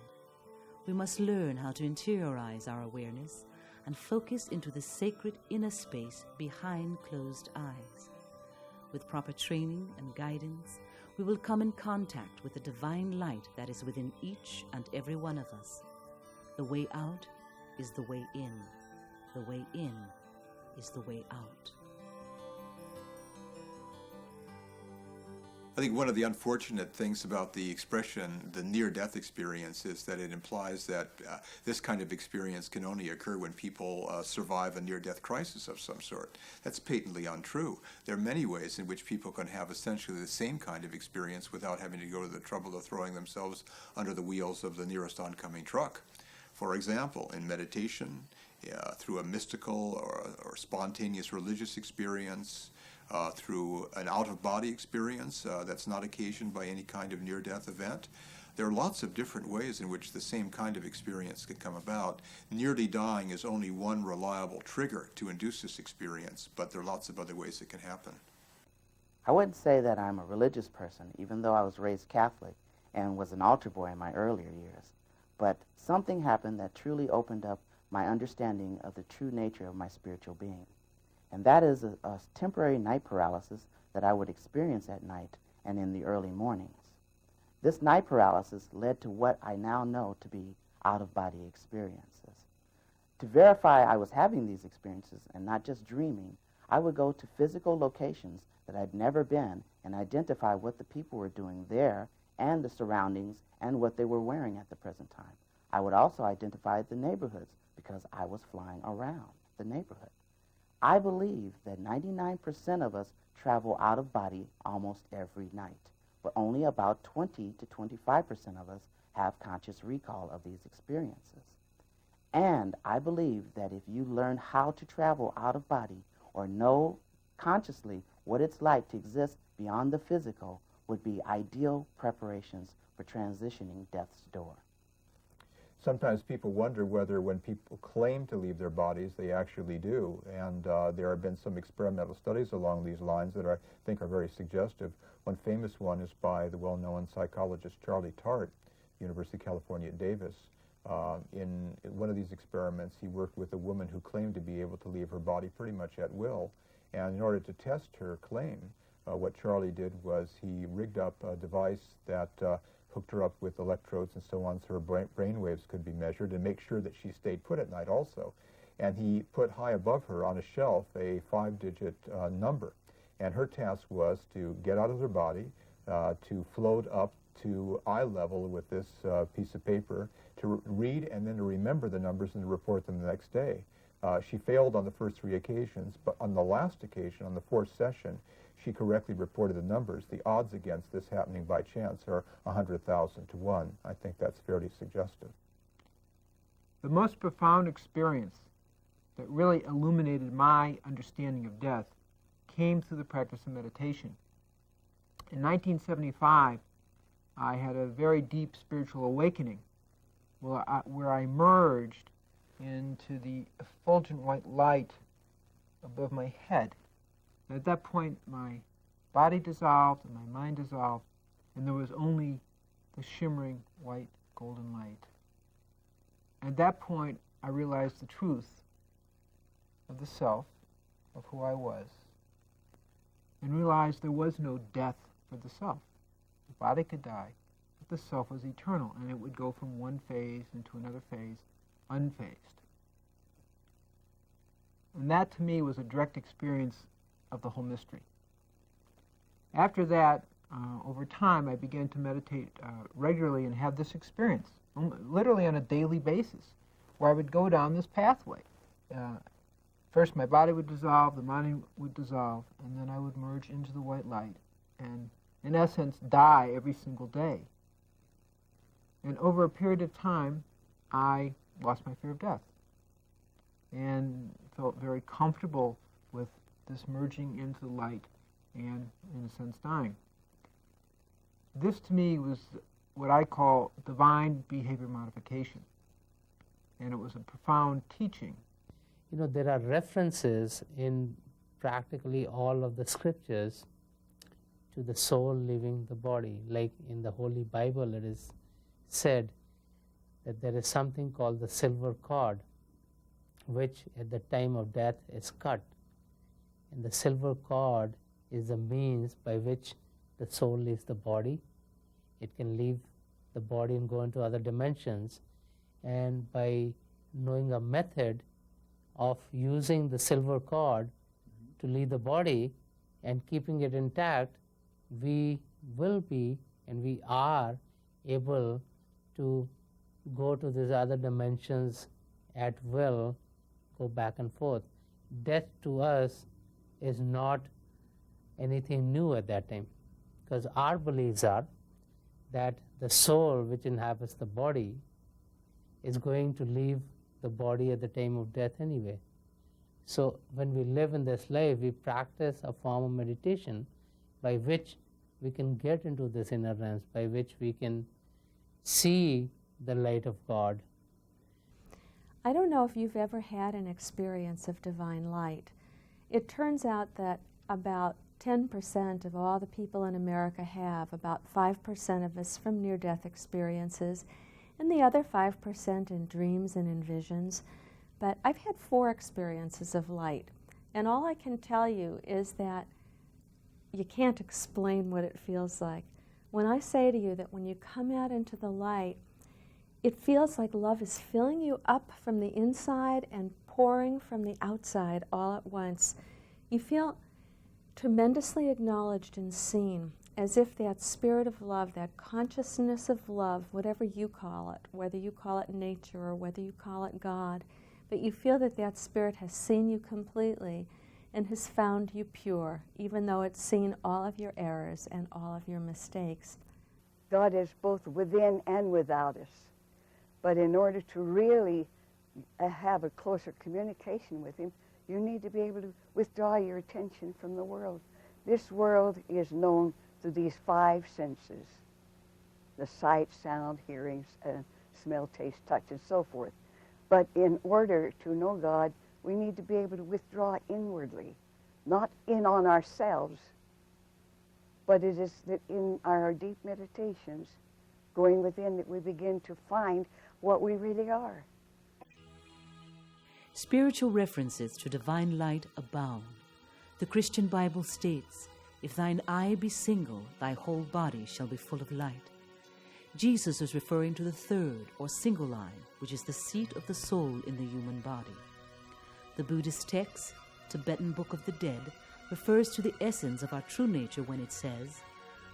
We must learn how to interiorize our awareness and focus into the sacred inner space behind closed eyes. With proper training and guidance, we will come in contact with the divine light that is within each and every one of us. The way out is the way in. The way in is the way out. I think one of the unfortunate things about the expression, the near-death experience, is that it implies that this kind of experience can only occur when people survive a near-death crisis of some sort. That's patently untrue. There are many ways in which people can have essentially the same kind of experience without having to go to the trouble of throwing themselves under the wheels of the nearest oncoming truck. For example, in meditation, through a mystical or spontaneous religious experience, through an out-of-body experience that's not occasioned by any kind of near-death event. There are lots of different ways in which the same kind of experience can come about. Nearly dying is only one reliable trigger to induce this experience, but there are lots of other ways it can happen. I wouldn't say that I'm a religious person, even though I was raised Catholic and was an altar boy in my earlier years. But something happened that truly opened up my understanding of the true nature of my spiritual being. And that is a temporary night paralysis that I would experience at night and in the early mornings. This night paralysis led to what I now know to be out-of-body experiences. To verify I was having these experiences and not just dreaming, I would go to physical locations that I'd never been and identify what the people were doing there and the surroundings and what they were wearing at the present time. I would also identify the neighborhoods because I was flying around the neighborhood. I believe that 99% of us travel out of body almost every night, but only about 20 to 25% of us have conscious recall of these experiences. And I believe that if you learn how to travel out of body or know consciously what it's like to exist beyond the physical, would be ideal preparations for transitioning death's door. Sometimes people wonder whether when people claim to leave their bodies, they actually do. And there have been some experimental studies along these lines that I think are very suggestive. One famous one is by the well-known psychologist Charlie Tart, University of California at Davis. In one of these experiments, he worked with a woman who claimed to be able to leave her body pretty much at will. And in order to test her claim, what Charlie did was he rigged up a device that hooked her up with electrodes and so on so her brain waves could be measured and make sure that she stayed put at night also. And he put high above her on a shelf a 5-digit number. And her task was to get out of her body, to float up to eye level with this piece of paper, to read and then to remember the numbers and to report them the next day. She failed on the first 3 occasions, but on the last occasion, on the 4th session, she correctly reported the numbers. The odds against this happening by chance are 100,000 to 1. I think that's fairly suggestive. The most profound experience that really illuminated my understanding of death came through the practice of meditation. In 1975, I had a very deep spiritual awakening where I merged into the effulgent white light above my head. At that point, my body dissolved and my mind dissolved, and there was only the shimmering white golden light. At that point, I realized the truth of the self, of who I was, and realized there was no death for the self. The body could die, but the self was eternal, and it would go from one phase into another phase, unfazed. And that, to me, was a direct experience of the whole mystery. After that, over time, I began to meditate regularly and have this experience, literally on a daily basis, where I would go down this pathway. First, my body would dissolve, the mind would dissolve, and then I would merge into the white light and, in essence, die every single day. And over a period of time, I lost my fear of death and felt very comfortable with this merging into the light and, in a sense, dying. This, to me, was what I call divine behavior modification, and it was a profound teaching. You know, there are references in practically all of the scriptures to the soul leaving the body. Like in the Holy Bible, it is said that there is something called the silver cord, which at the time of death is cut. And the silver cord is the means by which the soul leaves the body. It can leave the body and go into other dimensions. And by knowing a method of using the silver cord to leave the body and keeping it intact, we will be and we are able to go to these other dimensions at will, go back and forth. Death to us is not anything new at that time, because our beliefs are that the soul which inhabits the body is going to leave the body at the time of death anyway. So when we live in this life, we practice a form of meditation by which we can get into this inner realms, by which we can see the light of God. I don't know if you've ever had an experience of divine light. It turns out that about 10% of all the people in America have, about 5% of us from near-death experiences, and the other 5% in dreams and in visions. But I've had 4 experiences of light, and all I can tell you is that you can't explain what it feels like. When I say to you that when you come out into the light, it feels like love is filling you up from the inside and pouring from the outside all at once. You feel tremendously acknowledged and seen, as if that spirit of love, that consciousness of love, whatever you call it, whether you call it nature or whether you call it God, but you feel that that spirit has seen you completely and has found you pure, even though it's seen all of your errors and all of your mistakes. God is both within and without us. But in order to really have a closer communication with Him, you need to be able to withdraw your attention from the world. This world is known through these 5 senses: the sight, sound, hearing, smell, taste, touch, and so forth. But in order to know God, we need to be able to withdraw inwardly, not in on ourselves, but it is that in our deep meditations, going within, that we begin to find what we really are. Spiritual references to divine light abound. The Christian Bible states, "If thine eye be single, thy whole body shall be full of light." Jesus is referring to the third or single eye, which is the seat of the soul in the human body. The Buddhist text, Tibetan Book of the Dead, refers to the essence of our true nature when it says,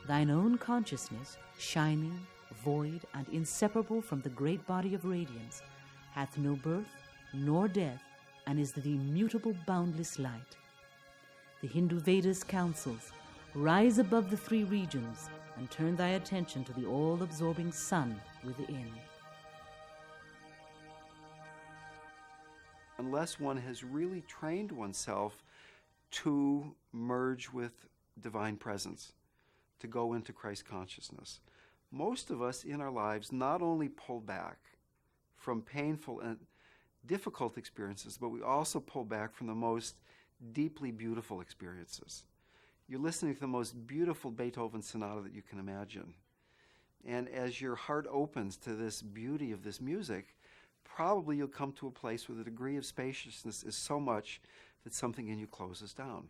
"Thine own consciousness, shining, void, and inseparable from the great body of radiance, hath no birth nor death, and is the immutable boundless light." The Hindu Vedas counsels, "Rise above the 3 regions and turn thy attention to the all-absorbing sun within." Unless one has really trained oneself to merge with divine presence, to go into Christ consciousness, most of us in our lives not only pull back from painful and difficult experiences, but we also pull back from the most deeply beautiful experiences. You're listening to the most beautiful Beethoven sonata that you can imagine. And as your heart opens to this beauty of this music, probably you'll come to a place where the degree of spaciousness is so much that something in you closes down.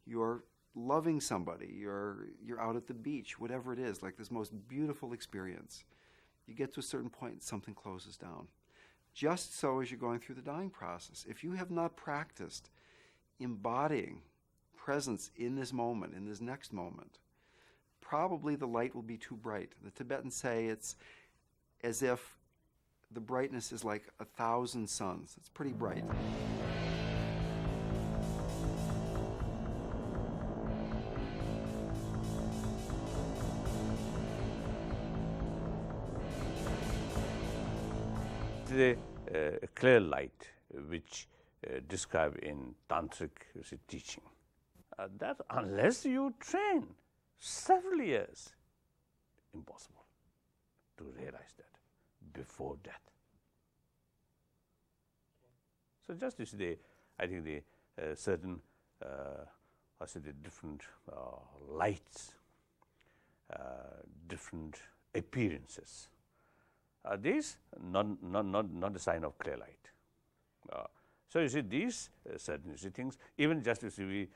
You're loving somebody, you're out at the beach, whatever it is, like this most beautiful experience. You get to a certain point and something closes down. Just so as you're going through the dying process, if you have not practiced embodying presence in this moment, in this next moment, probably the light will be too bright. The Tibetans say it's as if the brightness is like 1,000 suns. It's pretty bright. The clear light, which described in tantric teaching, that unless you train several years, impossible to realize that before death. So just as I think the certain, the different lights, different appearances. These not a sign of clear light. So you see these certain things, even just as we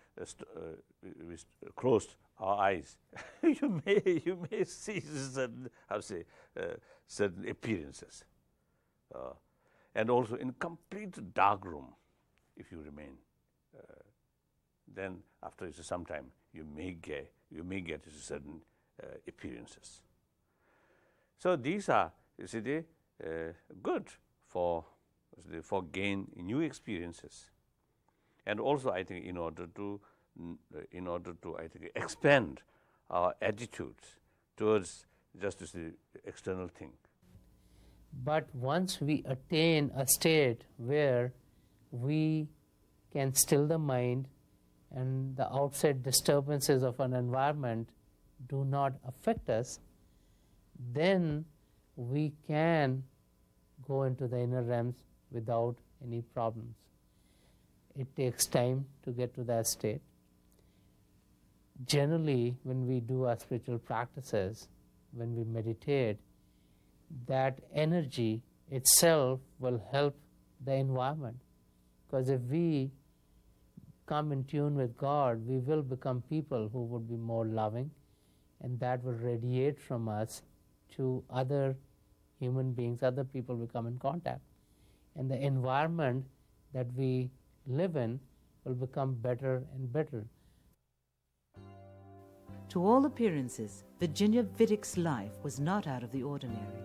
closed our eyes, you may see certain certain appearances, and also in complete dark room, if you remain, then after some time you may get a certain appearances. So these are, you see, good for gain new experiences, and also I think in order to I think expand our attitudes towards just the external thing. But once we attain a state where we can still the mind and the outside disturbances of an environment do not affect us, then we can go into the inner realms without any problems. It takes time to get to that state. Generally, when we do our spiritual practices, when we meditate, that energy itself will help the environment. Because if we come in tune with God, we will become people who would be more loving, and that will radiate from us to other human beings, other people we come in contact. And the environment that we live in will become better and better. To all appearances, Virginia Viddick's life was not out of the ordinary.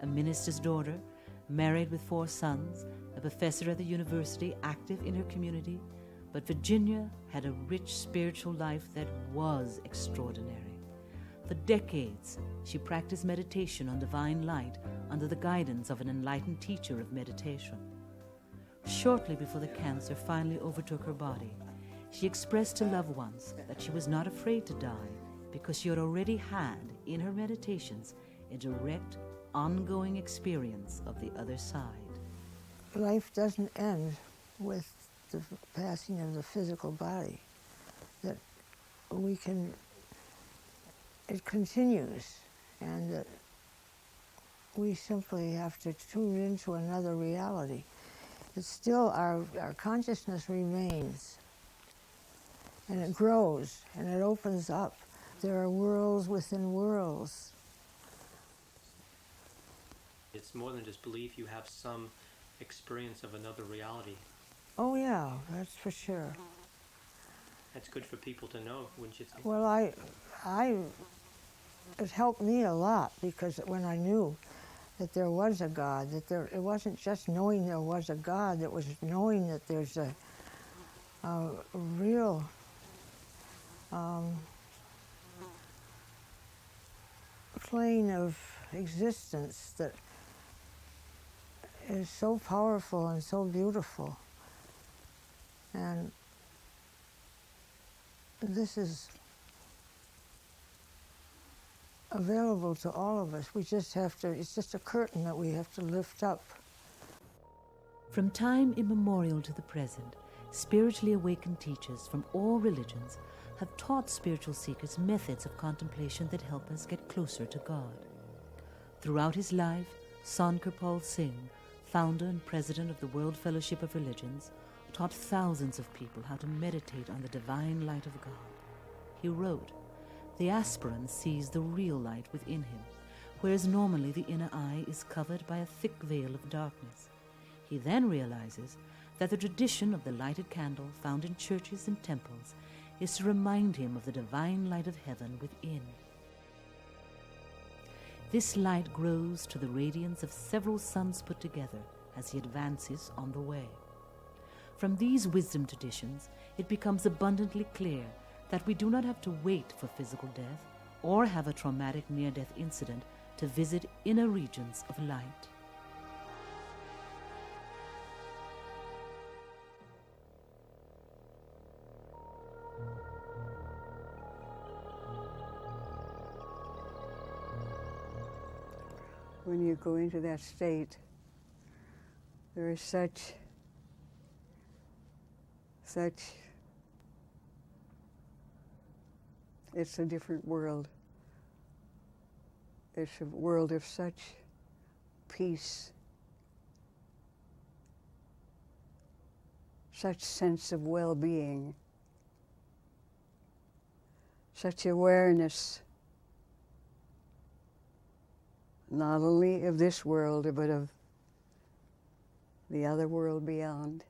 A minister's daughter, married with 4 sons, a professor at the university, active in her community, but Virginia had a rich spiritual life that was extraordinary. For decades, she practiced meditation on divine light under the guidance of an enlightened teacher of meditation. Shortly before the cancer finally overtook her body, she expressed to loved ones that she was not afraid to die because she had already had, in her meditations, a direct, ongoing experience of the other side. Life doesn't end with the passing of the physical body. That it continues, and that we simply have to tune into another reality. It's still, our consciousness remains, and it grows, and it opens up. There are worlds within worlds. It's more than just belief. You have some experience of another reality. Oh yeah, that's for sure. That's good for people to know, wouldn't you think? Well, it helped me a lot, because when I knew that there was a God, it wasn't just knowing there was a God, it was knowing that there's a real plane of existence that is so powerful and so beautiful. And this is available to all of us. We just have to, it's just a curtain that we have to lift up. From time immemorial to the present, spiritually awakened teachers from all religions have taught spiritual seekers methods of contemplation that help us get closer to God. Throughout his life, Sant Kirpal Singh, founder and president of the World Fellowship of Religions, taught thousands of people how to meditate on the divine light of God. He wrote, "The aspirant sees the real light within him, whereas normally the inner eye is covered by a thick veil of darkness. He then realizes that the tradition of the lighted candle found in churches and temples is to remind him of the divine light of heaven within. This light grows to the radiance of several suns put together as he advances on the way. From these wisdom traditions, it becomes abundantly clear that we do not have to wait for physical death or have a traumatic near-death incident to visit inner regions of light." When you go into that state, there is such it's a different world. It's a world of such peace, such sense of well-being, such awareness, not only of this world, but of the other world beyond.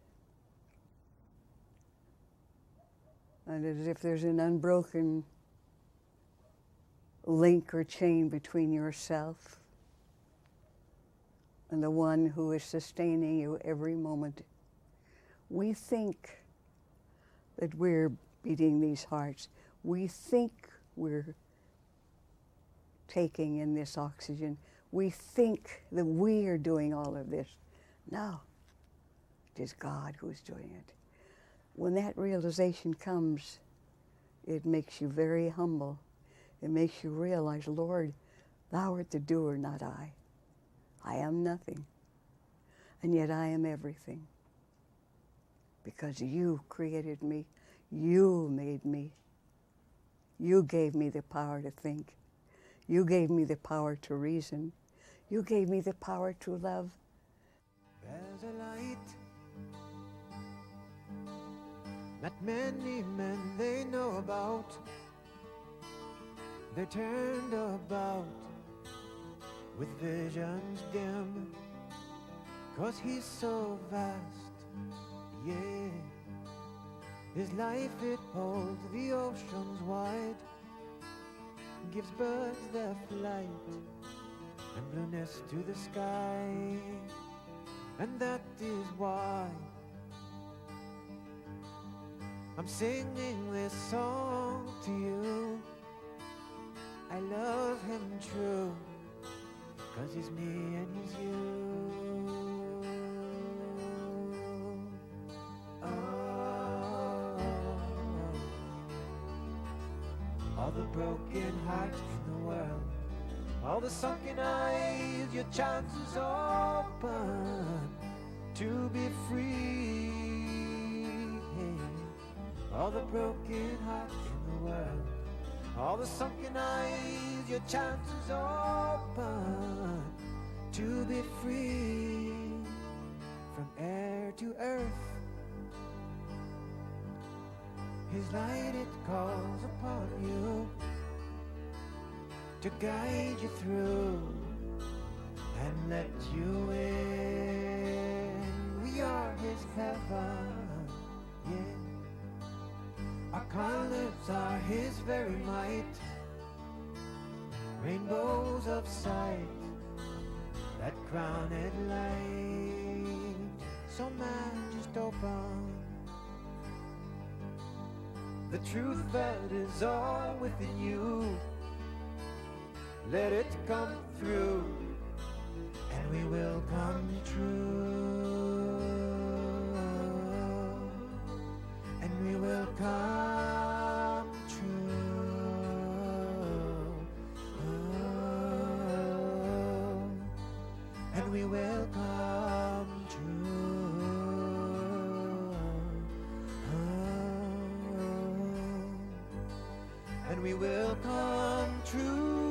And as if there's an unbroken link or chain between yourself and the one who is sustaining you every moment. We think that we're beating these hearts. We think we're taking in this oxygen. We think that we are doing all of this. No, it is God who is doing it. When that realization comes, it makes you very humble. It makes you realize, Lord, thou art the doer, not I. I am nothing, and yet I am everything. Because you created me, you made me. You gave me the power to think. You gave me the power to reason. You gave me the power to love. There's a light that many men they know about. They're turned about with visions dim, 'cause he's so vast, yeah. His life, it holds the oceans wide, gives birds their flight and blueness to the sky. And that is why I'm singing this song to you. I love him true, 'cause he's me and he's you. Oh, all the broken hearts in the world, all the sunken eyes, your chances open to be free. All the broken hearts in the world, all the sunken eyes, your chances open to be free. From air to earth, his light, it calls upon you to guide you through and let you in. We are his heaven, yeah. Our colors are his very might, rainbows of sight that crown it light. So man, just open the truth that is all within you. Let it come through, and we will come true, and we will come true, and we will come true, and we will come true.